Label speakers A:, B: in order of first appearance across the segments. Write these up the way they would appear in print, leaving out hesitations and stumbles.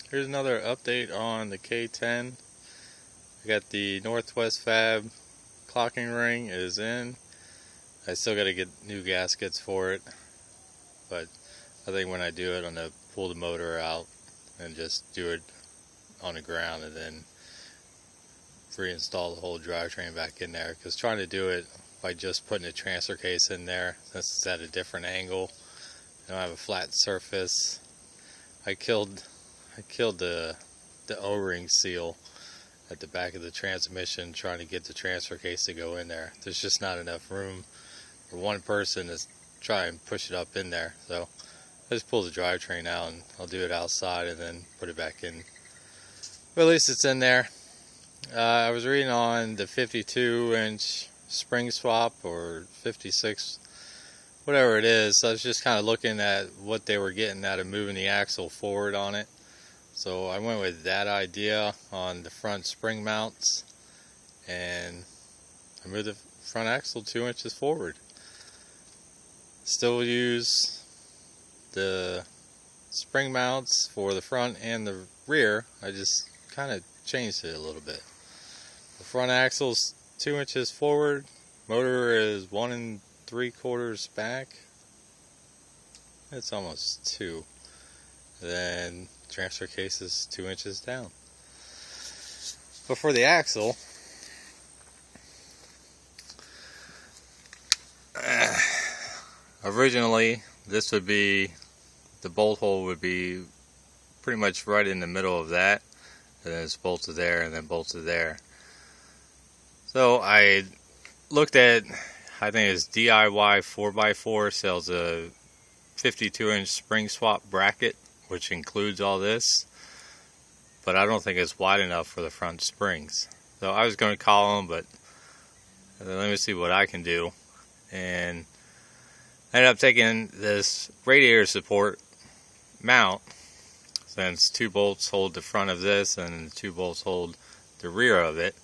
A: Here's another update on the K10. I got the Northwest Fab clocking ring is in. I still got to get new gaskets for it, but I think when I do it, I'm going to pull the motor out and just do it on the ground and then reinstall the whole drivetrain back in there, because trying to do it by just putting a transfer case in there, since it's at a different angle, I don't have a flat surface. I killed the O-ring seal at the back of the transmission trying to get the transfer case to go in there. There's just not enough room for one person to try and push it up in there. So I just pull the drivetrain out and I'll do it outside and then put it back in. But at least it's in there. I was reading on the 52-inch spring swap or 56, whatever it is. I was just kind of looking at what they were getting out of moving the axle forward on it. So I went with that idea on the front spring mounts, and I moved the front axle 2 inches forward. Still use the spring mounts for the front and the rear. I just kind of changed it a little bit. The front axle's 2 inches forward, motor is 1 3/4 back. It's almost 2. Then transfer case is 2 inches down. But for the axle, originally this would be, the bolt hole would be pretty much right in the middle of that, and then it's bolted there and then bolted there. So I looked at, I think it's DIY 4x4 sells a 52-inch spring swap bracket, which includes all this, but I don't think it's wide enough for the front springs. So I was going to call them, but let me see what I can do. And I ended up taking this radiator support mount, since 2 bolts hold the front of this and 2 bolts hold the rear of it.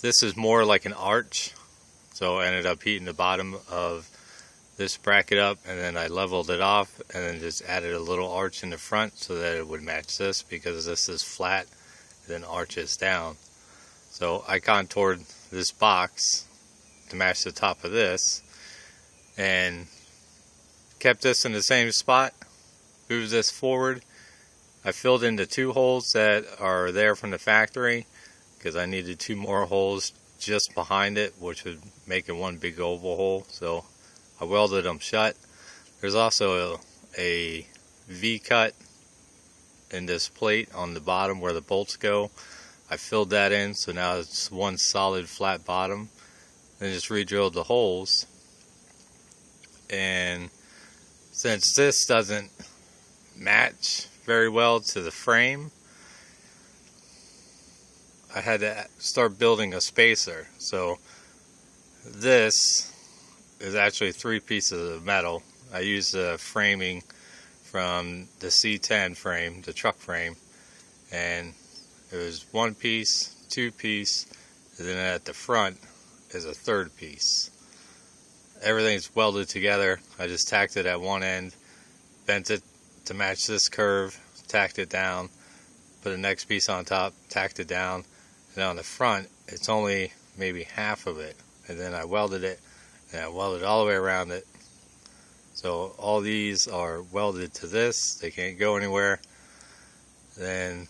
A: This is more like an arch, so I ended up heating the bottom of this bracket up, and then I leveled it off and then just added a little arch in the front so that it would match this, because this is flat and then arches down. So I contoured this box to match the top of this and kept this in the same spot, moved this forward. I filled in the 2 holes that are there from the factory, because I needed 2 more holes just behind it, which would make it one big oval hole. So I welded them shut. There's also a V-cut in this plate on the bottom where the bolts go. I filled that in, so now it's one solid flat bottom. Then just re-drilled the holes. And since this doesn't match very well to the frame, I had to start building a spacer. So this is actually 3 pieces of metal. I used the framing from the C10 frame, the truck frame, and it was 1 piece, 2 piece, and then at the front is a 3rd piece. Everything's welded together. I just tacked it at one end, bent it to match this curve, tacked it down, put the next piece on top, tacked it down, and on the front it's only maybe half of it, and then I welded it, and I welded all the way around it. So all these are welded to this, they can't go anywhere. Then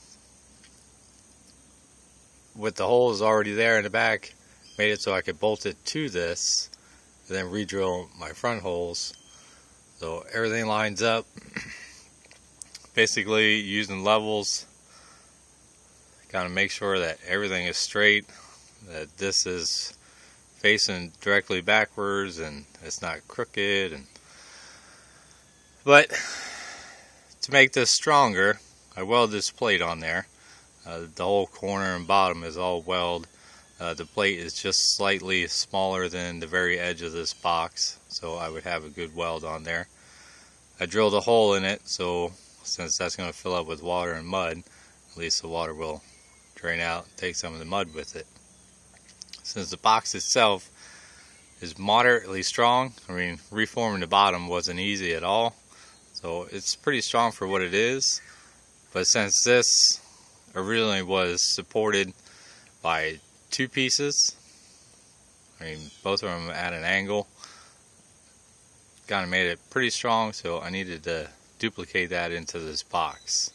A: with the holes already there in the back, made it so I could bolt it to this and then re-drill my front holes. So everything lines up. Basically using levels, kind of make sure that everything is straight, that this is facing directly backwards and it's not crooked. But to make this stronger, I welded this plate on there. The whole corner and bottom is all weld. The plate is just slightly smaller than the very edge of this box, so I would have a good weld on there. I drilled a hole in it, so since that's going to fill up with water and mud, at least the water will drain out and take some of the mud with it. Since the box itself is moderately strong, I mean, reforming the bottom wasn't easy at all, so it's pretty strong for what it is. But since this originally was supported by two pieces, I mean both of them at an angle, kind of made it pretty strong, so I needed to duplicate that into this box.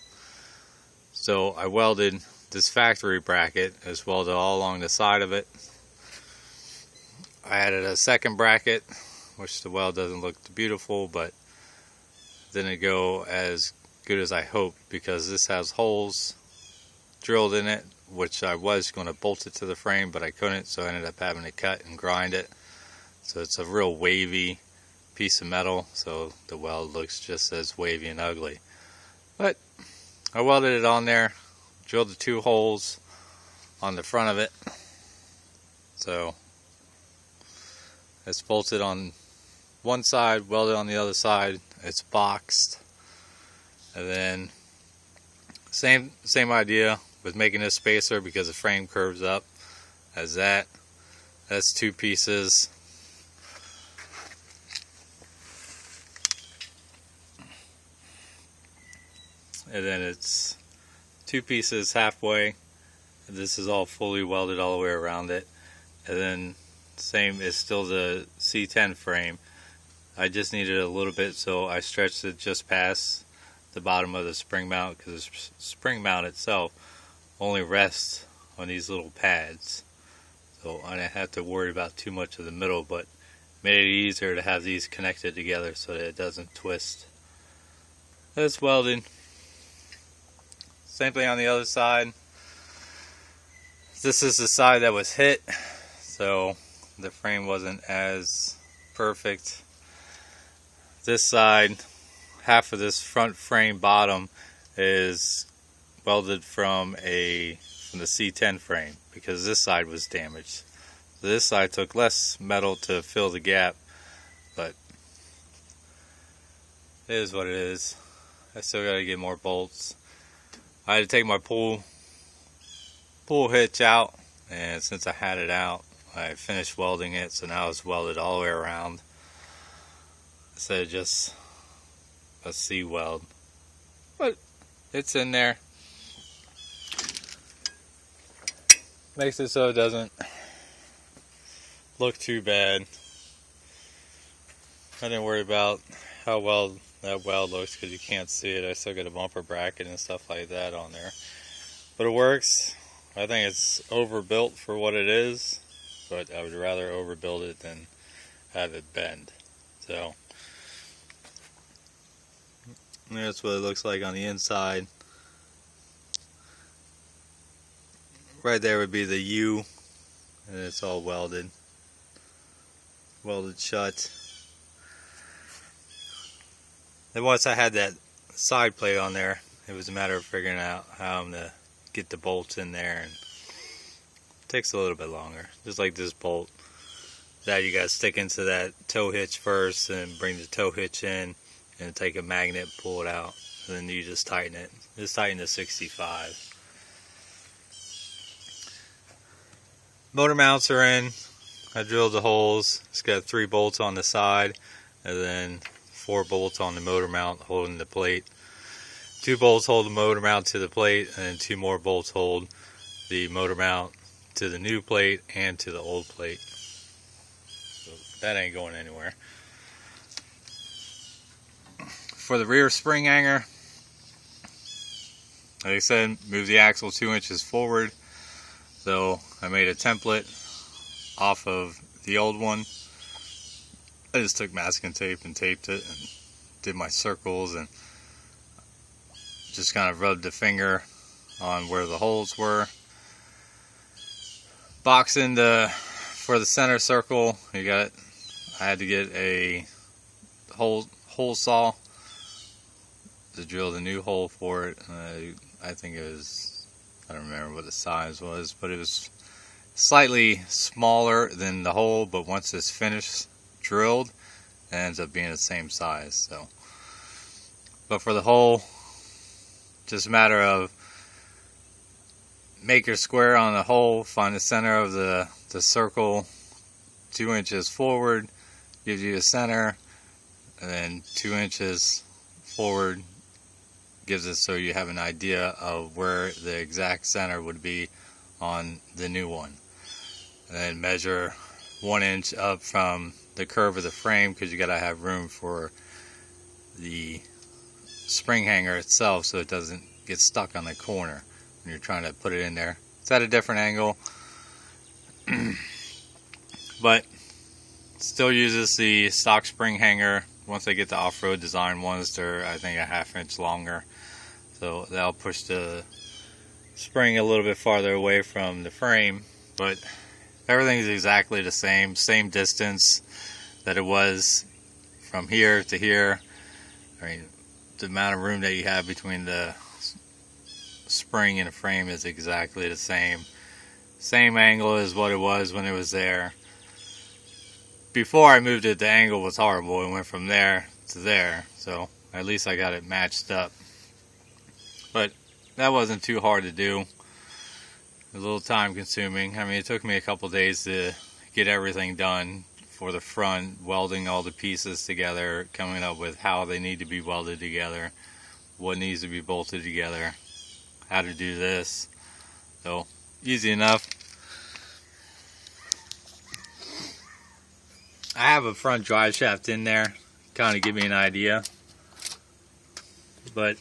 A: So I welded this factory bracket, as welded all along the side of it. I added a second bracket, which the weld doesn't look beautiful, but didn't go as good as I hoped, because this has holes drilled in it, which I was going to bolt it to the frame, but I couldn't, so I ended up having to cut and grind it. So it's a real wavy piece of metal, so the weld looks just as wavy and ugly. But I welded it on there, drilled the two holes on the front of it, so it's bolted on one side, welded on the other side. It's boxed, and then same idea with making this spacer, because the frame curves up as that. That's two pieces. And then it's two pieces halfway. This is all fully welded all the way around it. And then same is still the C10 frame. I just needed a little bit, so I stretched it just past the bottom of the spring mount, because the spring mount itself only rests on these little pads. So I didn't have to worry about too much of the middle, but made it easier to have these connected together so that it doesn't twist. That's welded. Same thing on the other side. This is the side that was hit, so the frame wasn't as perfect. This side, half of this front frame bottom is welded from the C10 frame, because this side was damaged. So this side took less metal to fill the gap, but it is what it is. I still got to get more bolts. I had to take my pull hitch out, and since I had it out, I finished welding it, so now it's welded all the way around instead of just a C weld. But it's in there. Makes it so it doesn't look too bad. I didn't worry about how well that weld looks, because you can't see it. I still got a bumper bracket and stuff like that on there, but it works. I think it's overbuilt for what it is, but I would rather overbuild it than have it bend. So that's what it looks like on the inside. Right there would be the U, and it's all welded shut. Then once I had that side plate on there, it was a matter of figuring out how I'm to get the bolts in there, and it takes a little bit longer. Just like this bolt, that you got to stick into that tow hitch first, and bring the tow hitch in, and take a magnet, pull it out, and then you just tighten it. Just tighten to 65. Motor mounts are in. I drilled the holes. It's got 3 bolts on the side, and then 4 bolts on the motor mount holding the plate. 2 bolts hold the motor mount to the plate, and then 2 more bolts hold the motor mount to the new plate and to the old plate. So that ain't going anywhere. For the rear spring hanger, like I said, move the axle 2 inches forward. So I made a template off of the old one. I just took masking tape and taped it and did my circles, and just kind of rubbed the finger on where the holes were. Boxing for the center circle, I had to get a hole saw to drill the new hole for it. I think it was, I don't remember what the size was, but it was slightly smaller than the hole, but once it's finished drilled, it ends up being the same size. So, but for the hole, just a matter of make your square on the hole, find the center of the circle 2 inches forward, gives you a center, and then 2 inches forward gives it so you have an idea of where the exact center would be on the new one. And then measure 1 inch up from the curve of the frame, because you gotta have room for the spring hanger itself so it doesn't get stuck on the corner when you're trying to put it in there. It's at a different angle, but still uses the stock spring hanger. Once I get the off-road design ones, they're I think a 1/2 inch longer, so that'll push the spring a little bit farther away from the frame, but everything is exactly the same distance that it was from here to here. I mean, the amount of room that you have between the spring and the frame is exactly the same. Same angle as what it was when it was there. Before I moved it, the angle was horrible. It went from there to there, so at least I got it matched up. But that wasn't too hard to do. A little time consuming. I mean, it took me a couple days to get everything done for the front, welding all the pieces together, coming up with how they need to be welded together, what needs to be bolted together, how to do this. So, easy enough. I have a front drive shaft in there, kind of give me an idea, but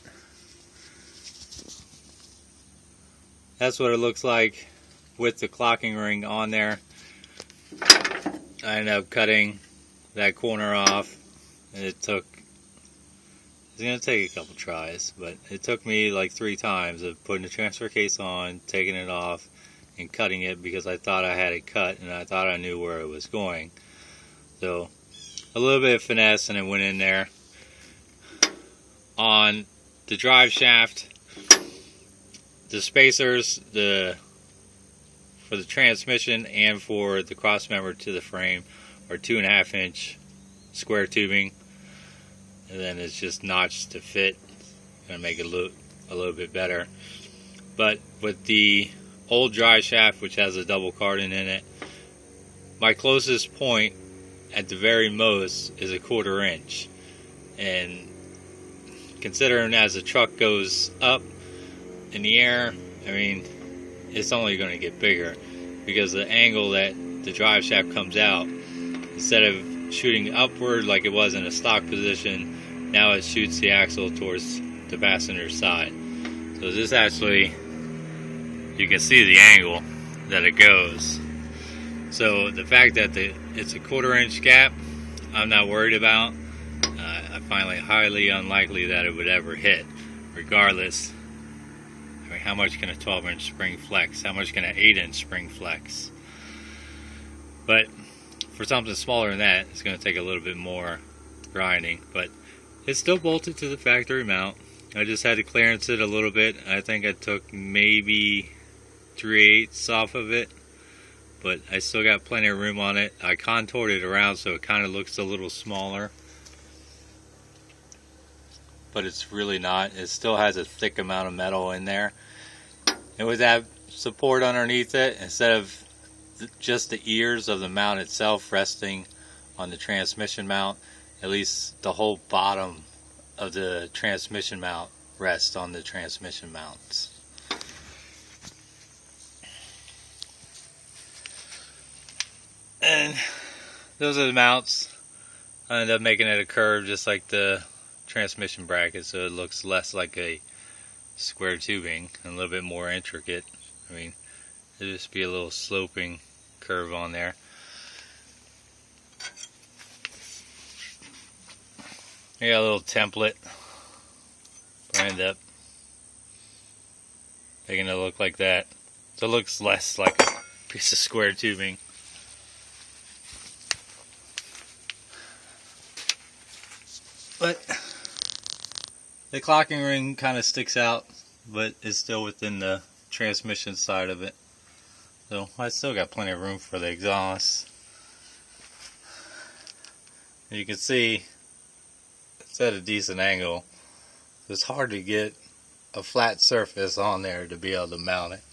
A: that's what it looks like with the clocking ring on there. I ended up cutting that corner off, and it's going to take a couple tries, but it took me like 3 times of putting the transfer case on, taking it off, and cutting it, because I thought I had it cut and I thought I knew where it was going. So a little bit of finesse and it went in there. On the drive shaft, the spacers for the transmission and for the cross member to the frame are 2.5 inch square tubing, and then it's just notched to fit. Gonna make it look a little bit better. But with the old drive shaft, which has a double cardan in it, my closest point at the very most is 1/4 inch, and considering as the truck goes up in the air, I mean, it's only going to get bigger, because the angle that the drive shaft comes out, instead of shooting upward like it was in a stock position, now it shoots the axle towards the passenger side. So this actually, you can see the angle that it goes. So the fact that it's a 1/4 inch gap, I'm not worried about. I find it highly unlikely that it would ever hit, regardless. I mean, how much can a 12 inch spring flex? How much can an 8 inch spring flex? But for something smaller than that, it's going to take a little bit more grinding. But it's still bolted to the factory mount. I just had to clearance it a little bit. I think I took maybe 3/8 off of it, but I still got plenty of room on it. I contoured it around so it kind of looks a little smaller, but it's really not. It still has a thick amount of metal in there, and with that support underneath it, instead of just the ears of the mount itself resting on the transmission mount, at least the whole bottom of the transmission mount rests on the transmission mounts. And those are the mounts. I ended up making it a curve just like the transmission bracket, so it looks less like a square tubing and a little bit more intricate. I mean, it'll just be a little sloping curve on there. I got a little template. I end up making it look like that, so it looks less like a piece of square tubing. But the clocking ring kind of sticks out, but it's still within the transmission side of it. So I still got plenty of room for the exhaust. You can see it's at a decent angle. It's hard to get a flat surface on there to be able to mount it.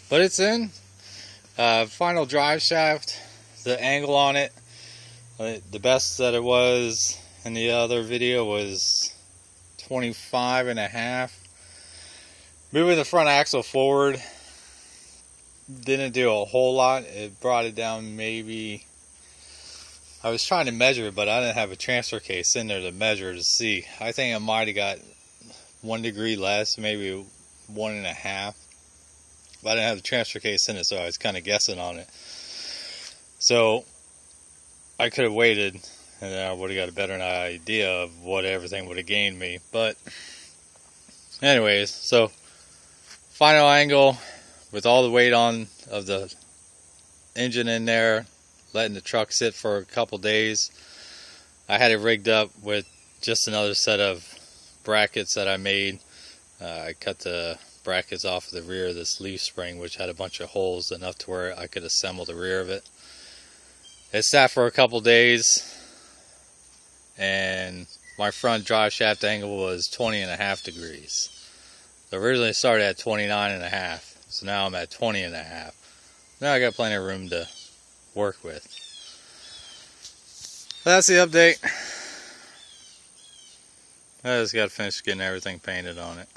A: But it's in. Final drive shaft. The angle on it The best that it was in the other video was 25.5. Moving the front axle forward didn't do a whole lot. It brought it down maybe, I was trying to measure it, but I didn't have a transfer case in there to measure to see. I think I might have got 1 degree less, maybe 1.5. But I didn't have the transfer case in it, so I was kind of guessing on it. So I could have waited, and then I would have got a better idea of what everything would have gained me. But anyways, so final angle with all the weight on of the engine in there, letting the truck sit for a couple days. I had it rigged up with just another set of brackets that I made. I cut the brackets off of the rear of this leaf spring, which had a bunch of holes enough to where I could assemble the rear of it. It sat for a couple days, and my front drive shaft angle was 20.5 degrees. So originally it started at 29.5, so now I'm at 20.5. Now I got plenty of room to work with. That's the update. I just got to finish getting everything painted on it.